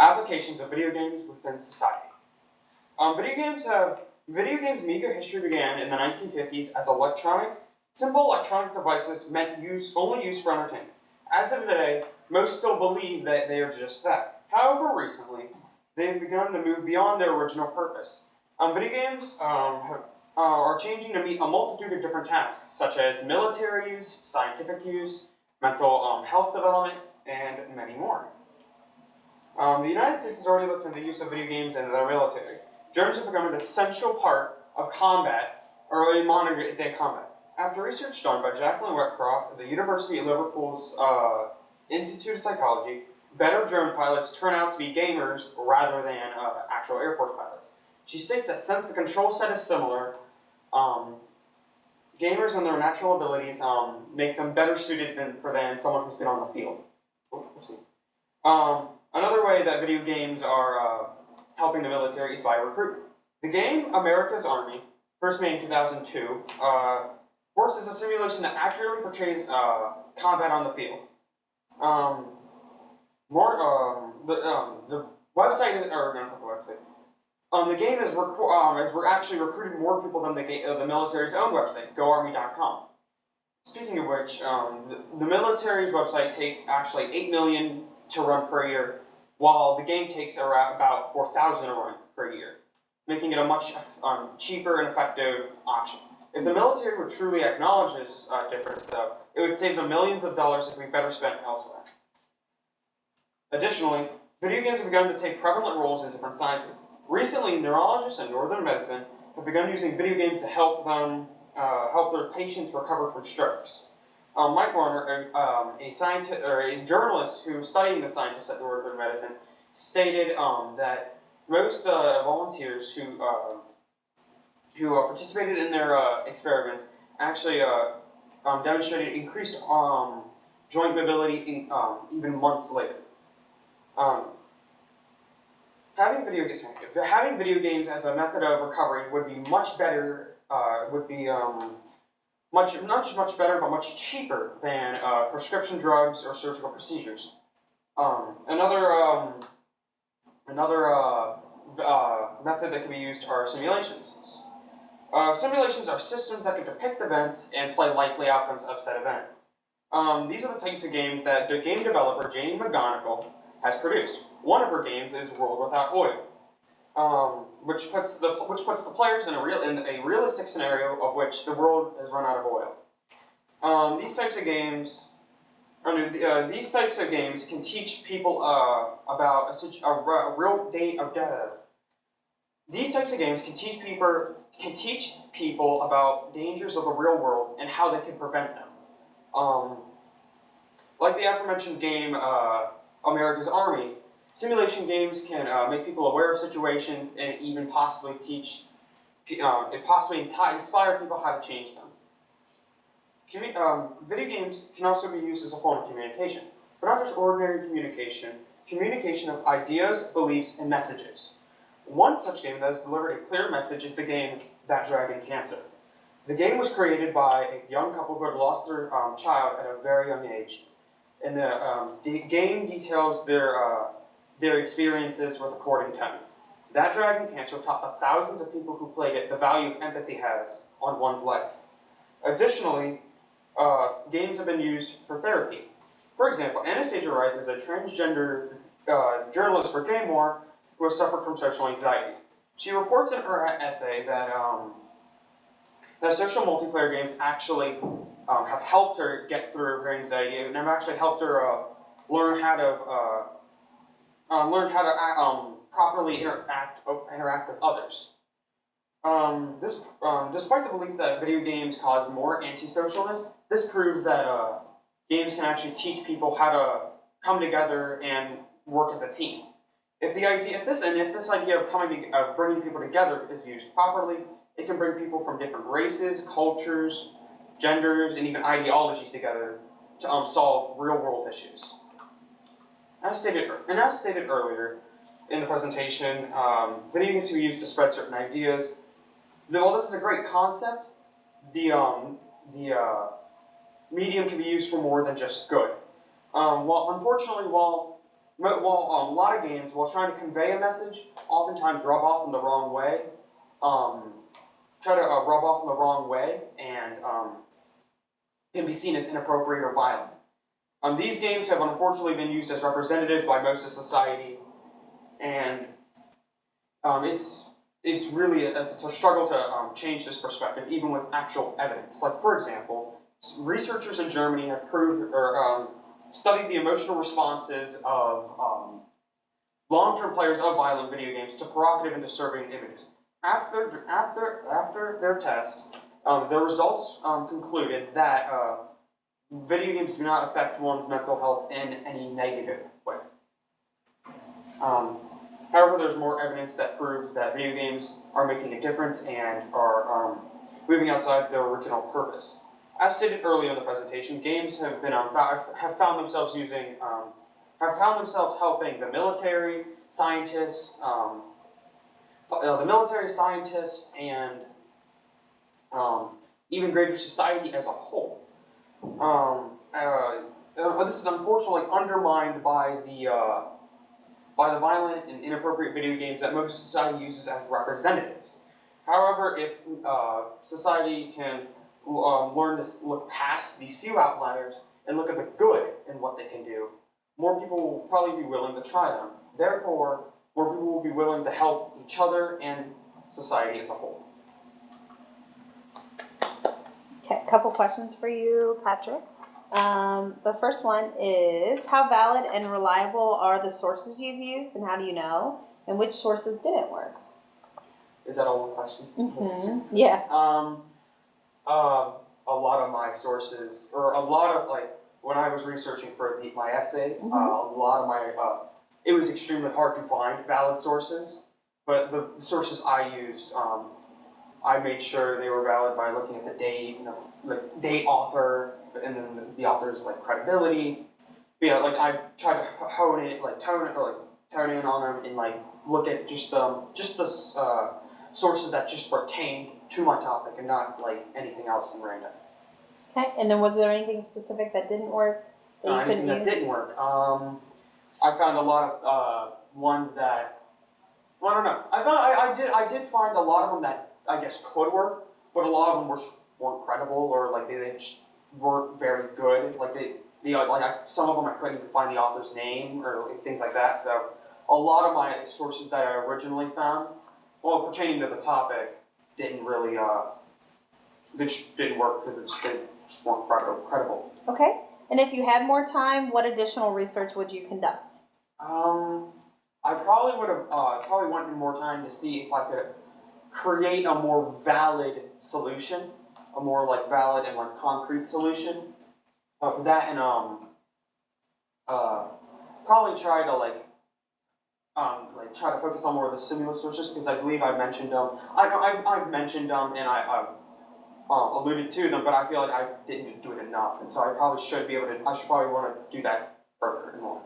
Applications of video games within society. Video games' meager history began in the 1950s as simple electronic devices only used for entertainment. As of today, most still believe that they are just that. However, recently, they've begun to move beyond their original purpose. Video games are changing to meet a multitude of different tasks, such as military use, scientific use, mental health development, and many more. The United States has already looked into the use of video games in their military. Drones have become an essential part of combat, or in modern-day combat. After research done by Jacqueline Wetcroft at the University of Liverpool's Institute of Psychology, better drone pilots turn out to be gamers rather than actual Air Force pilots. She states that since the control set is similar, gamers and their natural abilities make them better suited than someone who's been on the field. Another way that video games are helping the military is by recruitment. The game America's Army, first made in 2002, works as a simulation that accurately portrays combat on the field. The website, or not the website. The game is actually recruited more people than the military's own website, GoArmy.com. Speaking of which, the military's website takes actually 8 million to run per year, while the game takes around about 4,000 to run per year, making it a much cheaper and effective option. If the military would truly acknowledge this difference, though, it would save them millions of dollars if we better spent elsewhere. Additionally, video games have begun to take prevalent roles in different sciences. Recently, neurologists in northern medicine have begun using video games to help their patients recover from strokes. Mike Warner, a journalist who was studying the scientists at northern medicine, stated that most volunteers who participated in their experiments actually demonstrated increased joint mobility even months later. Having video games as a method of recovery would be much better. Not just much better, but much cheaper than prescription drugs or surgical procedures. Another method that can be used are simulations. Simulations are systems that can depict events and play likely outcomes of said event. These are the types of games that the game developer Jane McGonigal has produced. One of her games is World Without Oil, which puts the players in a realistic scenario of which the world has run out of oil. These types of games can teach people about a real date of data. These types of games can teach people about dangers of the real world and how they can prevent them. Like the aforementioned game America's Army, simulation games can make people aware of situations and even possibly inspire people how to change them. Video games can also be used as a form of communication, but not just ordinary communication of ideas, beliefs, and messages. One such game that has delivered a clear message is the game That Dragon Cancer. The game was created by a young couple who had lost their child at a very young age, and the game details their experiences with a courting tone. That Dragon Cancer taught the thousands of people who played it the value of empathy has on one's life. Additionally, games have been used for therapy. For example, Anastasia Wright is a transgender journalist for Game War who has suffered from social anxiety. She reports in her essay that social multiplayer games actually have helped her get through her anxiety and have actually helped her learn how to properly interact with others. Despite the belief that video games cause more antisocialness, this proves that games can actually teach people how to come together and work as a team. If this idea of bringing people together is used properly, it can bring people from different races, cultures, genders, and even ideologies together to solve real-world issues. As stated earlier in the presentation, video games can be used to spread certain ideas. While this is a great concept, the medium can be used for more than just good. While a lot of games, while trying to convey a message, oftentimes rub off in the wrong way. Try to rub off in the wrong way and can be seen as inappropriate or violent. These games have unfortunately been used as representatives by most of society, and it's really it's a struggle to change this perspective, even with actual evidence. Like, for example, researchers in Germany have proved or studied the emotional responses of long-term players of violent video games to provocative and disturbing images. After their test, their results concluded that video games do not affect one's mental health in any negative way. However, there's more evidence that proves that video games are making a difference and are moving outside their original purpose. As stated earlier in the presentation, games have been have found themselves helping the military, scientists, and even greater society as a whole. This is unfortunately undermined by the violent and inappropriate video games that most society uses as representatives. However, if society can learn to look past these few outliers and look at the good in what they can do, more people will probably be willing to try them. Therefore, more people will be willing to help each other and society as a whole. Okay, couple questions for you, Patrick. The first one is, how valid and reliable are the sources you've used, and how do you know? And which sources didn't work? Is that all one question? Mm-hmm. Yeah. A lot of my sources, or a lot of, like, when I was researching for my essay, Mm-hmm. a lot of my, it was extremely hard to find valid sources, but the sources I used, I made sure they were valid by looking at the date, date, author, and then the author's credibility. But yeah, I tried to tone in on them, and look at just the sources that just pertain to my topic and not anything else in random. Okay, and then was there anything specific that didn't work that you couldn't Anything that use? didn't work. I found a lot of ones that, well, I don't know. I did find a lot of them that I guess could work, but a lot of them weren't credible, or they just weren't very good. Some of them I couldn't even find the author's name or things like that. So a lot of my sources that I originally found, well, pertaining to the topic, didn't really they just didn't work because they just weren't credible. Okay, and if you had more time, what additional research would you conduct? I probably would have probably wanted more time to see if I could create a more valid solution, a more valid and concrete solution. That and probably try to try to focus on more of the similar sources, because I believe I mentioned them. I've mentioned them and I alluded to them, but I feel like I didn't do it enough, and so I probably should be able to. I should probably want to do that further and more.